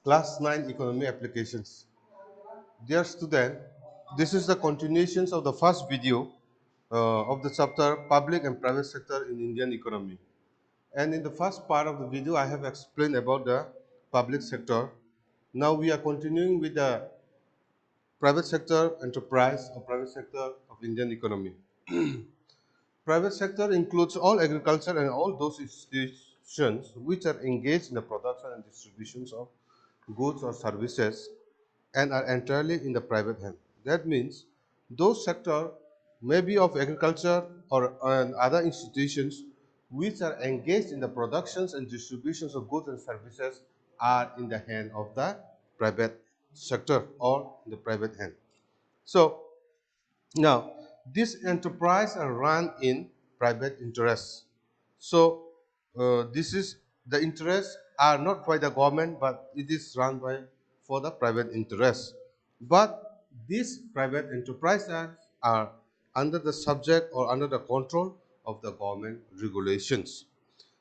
Class 9 Economy Applications. Dear student, this is the continuation of the first video of the chapter Public and Private Sector in Indian Economy. And in the first part of the video, I have explained about the public sector. Now we are continuing with the private sector enterprise or private sector of Indian economy. Private sector includes all agriculture and all those institutions which are engaged in the production and distributions of goods or services and are entirely in the private hand. That means those sector may be of agriculture or and other institutions which are engaged in the productions and distributions of goods and services are in the hand of the private sector or in the private hand. So now, these enterprises are run in private interests. So, this is the interests are not by the government, but it is run by for the private interests. But these private enterprises are under the subject or under the control of the government regulations.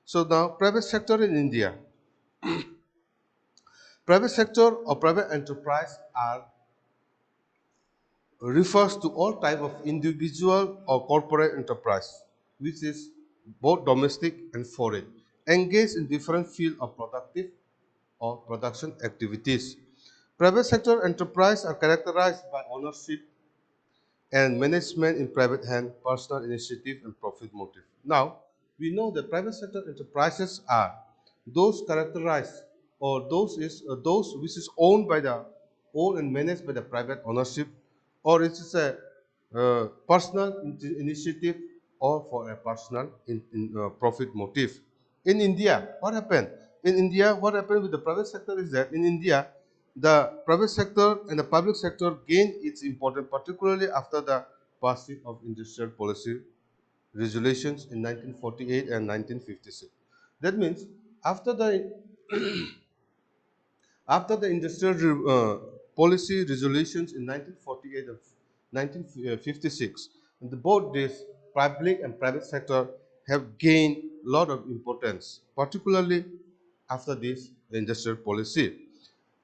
So now, private sector in India, private sector or private enterprise are refers to all type of individual or corporate enterprise, which is both domestic and foreign, engaged in different field of productive or production activities. Private sector enterprise are characterized by ownership and management in private hand, personal initiative, and profit motive. Now, we know that private sector enterprises are those characterized or those which is owned and managed by the private ownership, or it is a personal initiative or for a personal profit motive. In India, what happened? In India, what happened with the private sector is that in India, the private sector and the public sector gained its importance, particularly after the passing of industrial policy resolutions in 1948 and 1956. That means after the after the industrial policy resolutions in 1948 and 1956, both this public and private sector have gained a lot of importance, particularly after this industrial policy.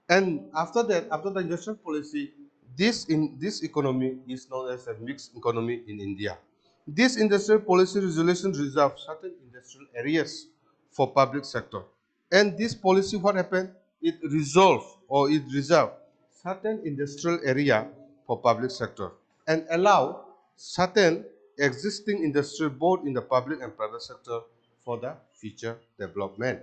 And after that, after the industrial policy, this economy is known as a mixed economy in India. This industrial policy resolution reserves certain industrial areas for public sector. And this policy, what happened? It resolved or it reserved certain industrial area for public sector and allow certain existing industry both in the public and private sector for the future development.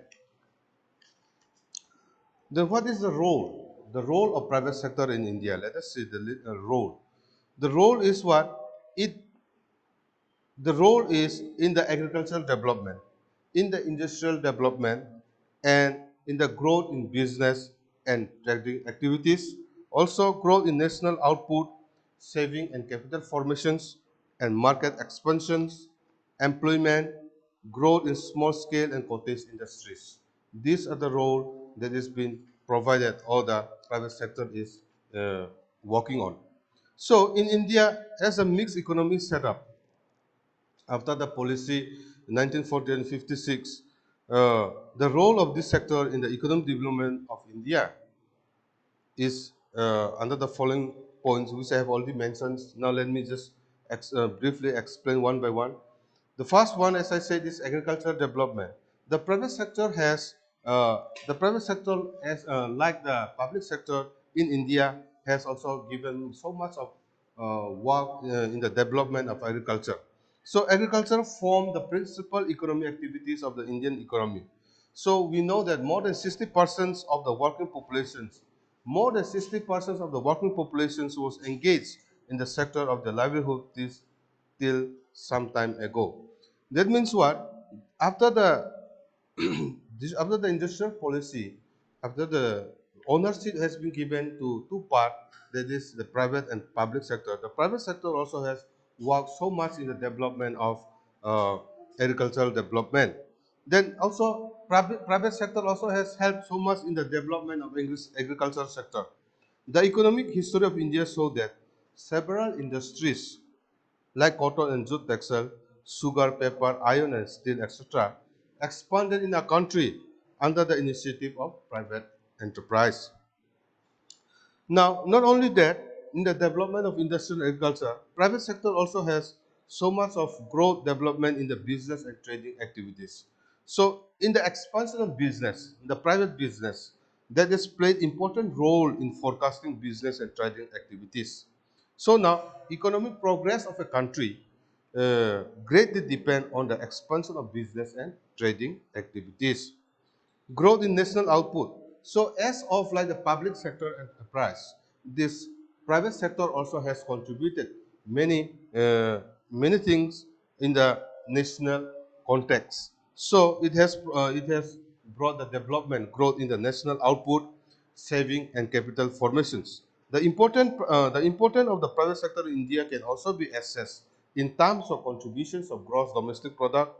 Then what is the role? The role of private sector in India. Let us see the role. The role is what? It the role is in the agricultural development, in the industrial development, and in the growth in business and trading activities. Also growth in national output, saving and capital formations, and market expansions, employment, growth in small scale and cottage industries. These are the role that is being provided or the private sector is working on. So in India, as a mixed economy setup, after the policy in 1940 and 56, the role of this sector in the economic development of India is under the following points, which I have already mentioned. Now, let me just briefly explain one by one. The first one, as I said, is agricultural development. The private sector has, like the public sector in India, has also given so much of work in the development of agriculture. So, agriculture form the principal economic activities of the Indian economy. So, we know that more than 60% of the working populations more than 60% of the working populations was engaged in the sector of the livelihood till some time ago. That means what? After the after the industrial policy, after the ownership has been given to two parts, that is the private and public sector. The private sector also has worked so much in the development of uh, agricultural development. Then also private sector also has helped so much in the development of agricultural sector. The economic history of India shows that several industries like cotton and jute textile, sugar, paper, iron and steel, etc., expanded in our country under the initiative of private enterprise. Now, not only that, in the development of industrial agriculture, private sector also has so much of growth development in the business and trading activities. So, in the expansion of business, the private business, that has played important role in forecasting business and trading activities. So now, economic progress of a country greatly depend on the expansion of business and trading activities. Growth in national output. So as of like the public sector enterprise, this private sector also has contributed many things in the national context. So it has brought the development growth in the national output, saving and capital formations. The importance of the private sector in India can also be assessed in terms of contributions of gross domestic product,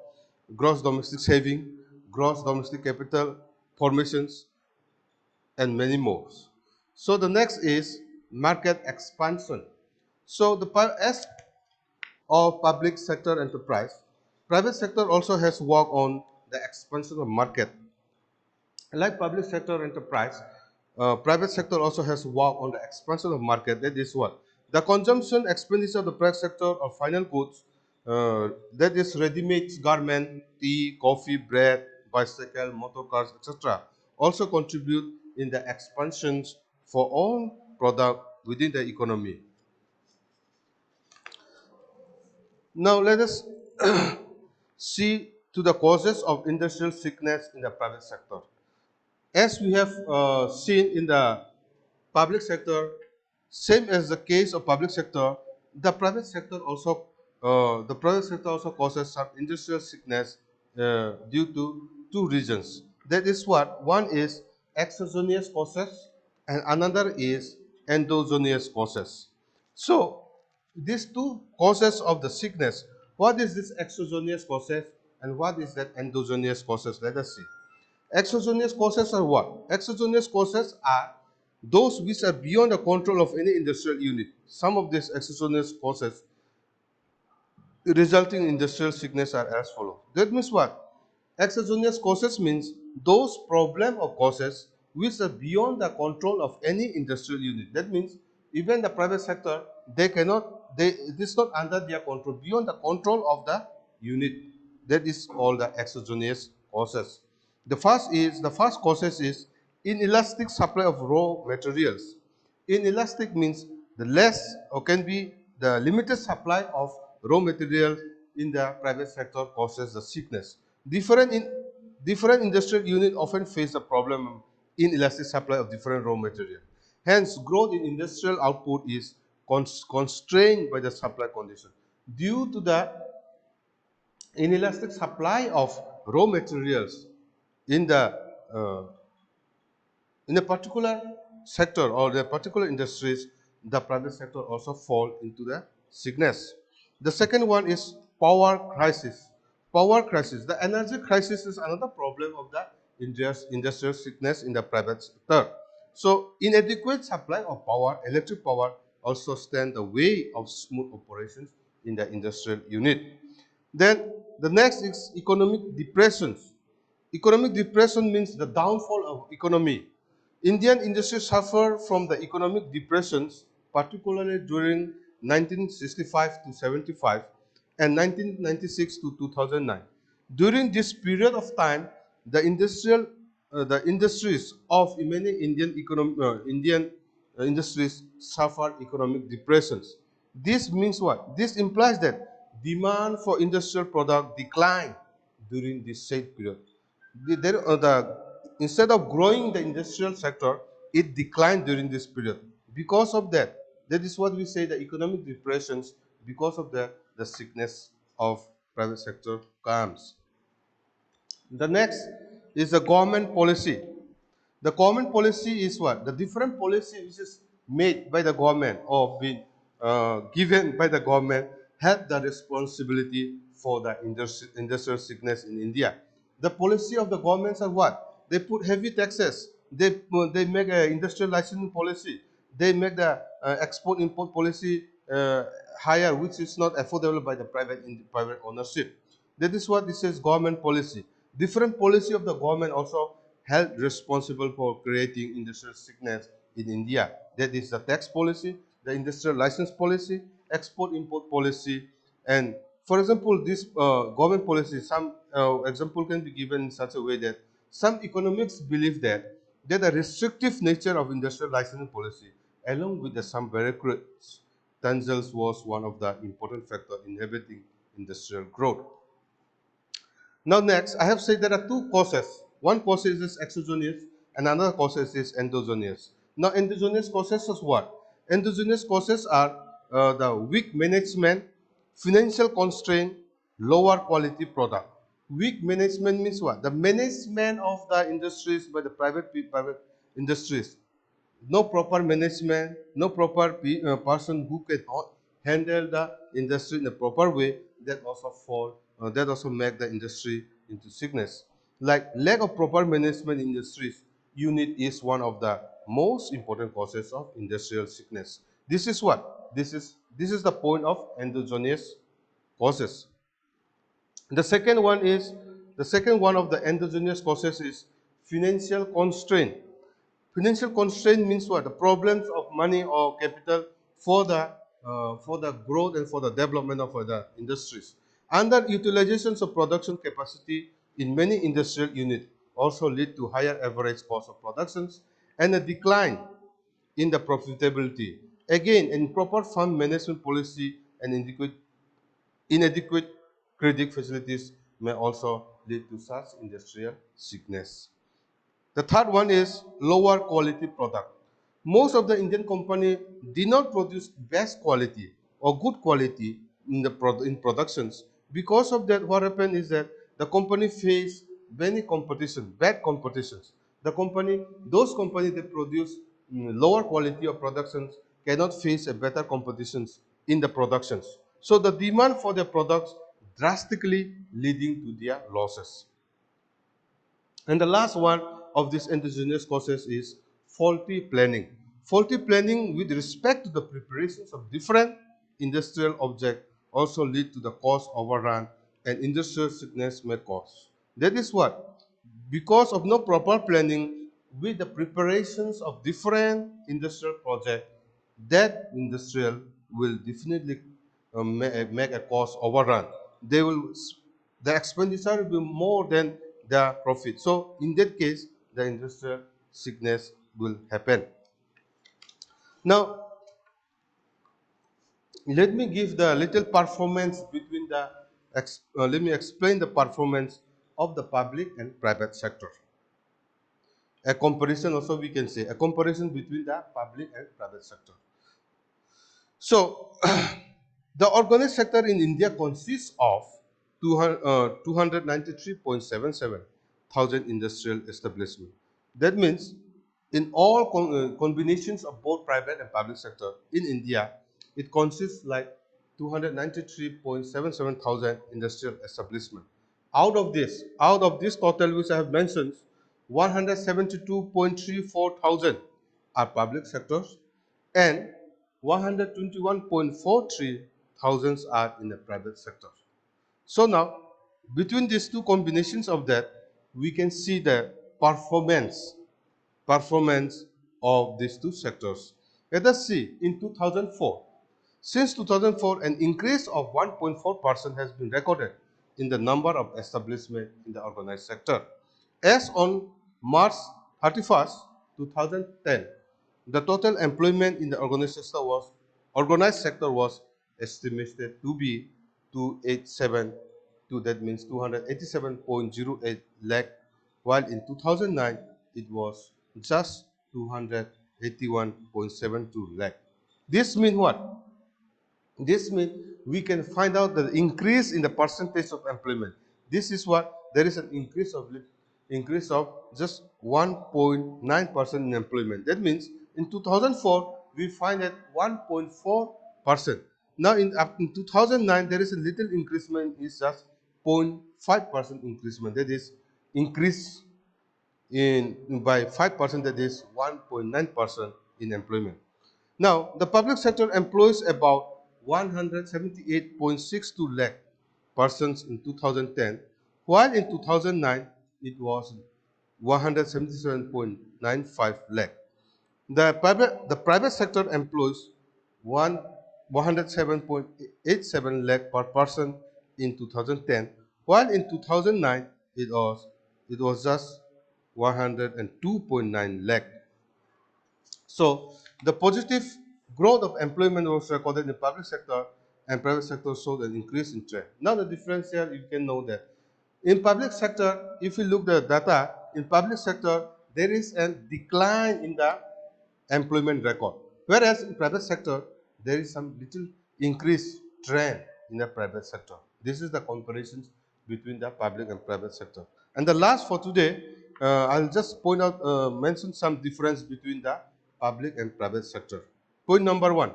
gross domestic saving, gross domestic capital formations, and many more. So the next is market expansion. So as of public sector enterprise, private sector also has worked on the expansion of market. Like public sector enterprise, private sector also has worked on the expansion of market. That is what? The consumption expenditure of the private sector of final goods, that is ready-made garment, tea, coffee, bread, bicycle, motor cars, etc., also contribute in the expansions for all product within the economy. Now let us see to the causes of industrial sickness in the private sector. As we have seen in the public sector, same as the case of public sector, the private sector also causes some industrial sickness due to two reasons. That is what one is exogenous causes and another is endogenous causes. So these two causes of the sickness, what is this exogenous causes and what is that endogenous causes? Let us see. Exogenous causes are what? Exogenous causes are those which are beyond the control of any industrial unit. Some of these exogenous causes resulting in industrial sickness are as follows. That means what? Exogenous causes means those problem or causes which are beyond the control of any industrial unit. That means even the private sector, it is not under their control, beyond the control of the unit. That is all the exogenous causes. The first causes is inelastic supply of raw materials. Inelastic means the less or can be the limited supply of raw material in the private sector causes the sickness. Different industrial units often face the problem in elastic supply of different raw material. Hence, growth in industrial output is constrained by the supply condition. Due to the inelastic supply of raw materials in the uh, in a particular sector or the particular industries, the private sector also fall into the sickness. The second one is power crisis. Power crisis. The energy crisis is another problem of the industrial sickness in the private sector. So, inadequate supply of power, electric power, also stand the way of smooth operations in the industrial unit. Then the next is economic depressions. Economic depression means the downfall of economy. Indian industry suffered from the economic depressions, particularly during 1965 to 75 and 1996 to 2009. During this period of time, the industries of many Indian industries suffered economic depressions. This means what? This implies that demand for industrial product declined during this said period. Instead of growing the industrial sector, it declined during this period. Because of that, that is what we say the economic depressions because of the sickness of private sector comes. The next is the government policy. The government policy is what? The different policy which is made by the government or been given by the government have the responsibility for the industrial sickness in India. The policy of the governments are what? They put heavy taxes. They make an industrial licensing policy. They make the export-import policy higher, which is not affordable by the private ownership. That is what this is government policy. Different policy of the government also held responsible for creating industrial sickness in India. That is the tax policy, the industrial license policy, export-import policy, and for example, this government policy, some example can be given in such a way that some economists believe that the restrictive nature of industrial licensing policy, along with the some bureaucrats, Tanzels was one of the important factors inhibiting industrial growth. Now next, I have said there are two causes. One cause is exogenous and another cause is endogenous. Now endogenous causes is what? Endogenous causes are the weak management, financial constraint, lower quality product. Weak management means what? The management of the industries by the private industries, no proper management, no proper person who can handle the industry in a proper way, that also make the industry into sickness. Like lack of proper management in industries unit is one of the most important causes of industrial sickness. This is what? This is the point of endogenous causes. The second one of the endogenous causes is financial constraint. Financial constraint means what? The problems of money or capital for the growth and for the development of the industries. Underutilizations of production capacity in many industrial units also lead to higher average cost of productions and a decline in the profitability. Again, improper fund management policy and inadequate credit facilities may also lead to such industrial sickness. The third one is lower quality product. Most of the Indian company did not produce best quality or good quality in in productions. Because of that, what happened is that the company faced many competition, bad competitions. Those companies that produce lower quality of productions cannot face a better competitions in the productions. So the demand for their products drastically leading to their losses. And the last one of these endogenous causes is faulty planning. Faulty planning with respect to the preparations of different industrial objects also lead to the cost overrun and industrial sickness may cause. That is what? Because of no proper planning with the preparations of different industrial projects, that industrial will definitely make a cost overrun. They will the expenditure will be more than the profit. So in that case, the industrial sickness will happen. Now, let me give the little performance between let me explain the performance of the public and private sector. A comparison also we can say, a comparison between the public and private sector. So, the organized sector in India consists of 293.77 thousand industrial establishments. That means in all combinations of both private and public sector in India, it consists like 293.77 thousand industrial establishments. Out of this total which I have mentioned, 172.34 thousand are public sectors and 121.43 thousands are in the private sector. So now, between these two combinations of that, we can see the performance of these two sectors. Let us see in 2004. Since 2004, an increase of 1.4% has been recorded in the number of establishments in the organized sector. As on March 31st, 2010, the total employment in the organized sector was estimated to be 287 to that means 287.08 lakh, while in 2009 it was just 281.72 lakh. This means what? This means we can find out the increase in the percentage of employment. This is what there is an increase of just 1.9% in employment. That means in 2004 we find that 1.4%. Now in 2009 there is a little increasement, is just 0.5% increasement. That is increase in by 5%, that is 1.9% in employment. Now, the public sector employs about 178.62 lakh persons in 2010, while in 2009 it was 177.95 lakh. The private sector employs 107.87 lakh per person in 2010, while in 2009 it was just 102.9 lakh. So the positive growth of employment was recorded in the public sector, and private sector showed an increase in trend. Now the difference here, you can know that in public sector, if you look at the data, in public sector, there is a decline in the employment record. Whereas in private sector, there is some little increased trend in the private sector. This is the comparisons between the public and private sector. And the last for today, I'll just mention some difference between the public and private sector. Point number one.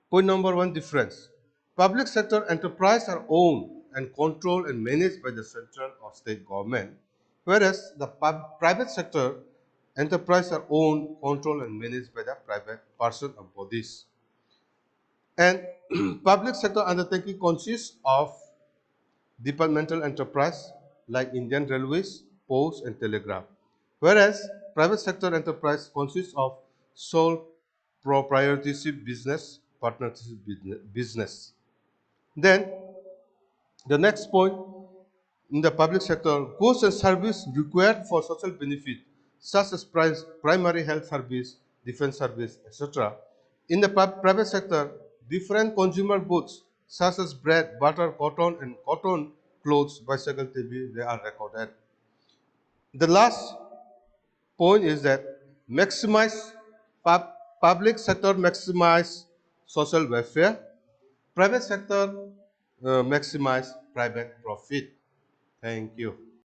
Point number one difference. Public sector enterprise are owned and controlled and managed by the central or state government, whereas the private sector enterprise are owned, controlled and managed by the private person or bodies. And public sector undertaking consists of departmental enterprise like Indian Railways, Post and Telegraph, whereas private sector enterprise consists of sole proprietorship business, partnership business. Then the next point, in the public sector, goods and service required for social benefit such as primary health service, defense service, etc. In the private sector, different consumer goods such as bread, butter, cotton and cotton clothes, bicycle, TV, they are recorded. The last point is that maximize public sector maximize social welfare, private sector maximize private profit. Thank you.